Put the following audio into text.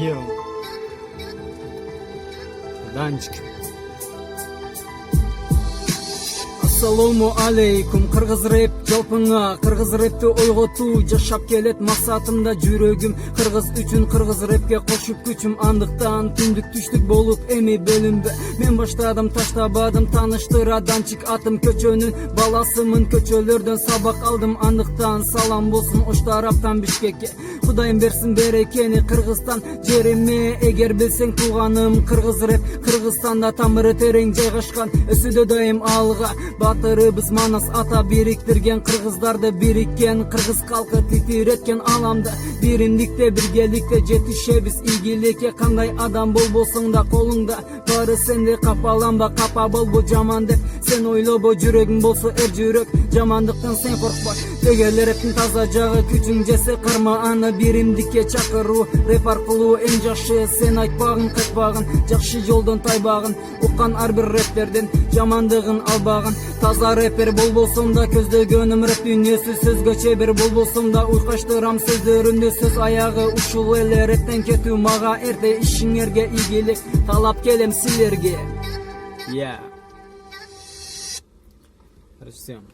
Йо. Данчик. Ассаламу алейкум, кыргыз рэп жалпыңа, кыргыз рэпти ойготуу жашап келет максатымда жүрөгүм, кыргыз үчүн кыргыз рэпке кошуп күчүм, андыктан түндүк түштүк болуп эми бөлүнбө. Мен баштадым, таштабадым, тааныштыра Данчик атым, көчөнүн баласымын, көчөлөрдөн сабак алдым, андыктан салам болсун ош тараптан Бишкекке. Кудайым берсин берекени Кыргызстан жериме, эгер билсең тууганым кыргыз рэп, Кыргызстанда тамыры терең жайгашкан, өсүүдө дайым алга. Батырыбыз Манас ата бириктирген, кыргыздарды бириккен, кыргыз калкы титиреткен аламда. Биримдикте, биргеликте жетишебиз ийгиликке, кандай адам болбосоң да колуңда бары сенде, капаланба, капа болбо жаман деп сен ойлобо, жүрөгүң болсо эр жүрөк, жамандыктан сен коркпа. Дегелер рэптин таза жагы, күчүң жесе карма аны, биримдикке чакыруу рэп аркылуу эң жакшы, сен айтпагын кайтпагын, жакшы жолдон тайбагын, уккан ар бир рэптерден жамандыгын албагын. Таза рэпер болбосом да көздөгөнүм рэп дүйнөсү, сөзгө чебер болбосом да уйкаштырам сөздөрүмдү, сөз аягы ушул эле рэптен кетүү мага эрте, ишиңерге ийгилик талап келем силерге. Всем.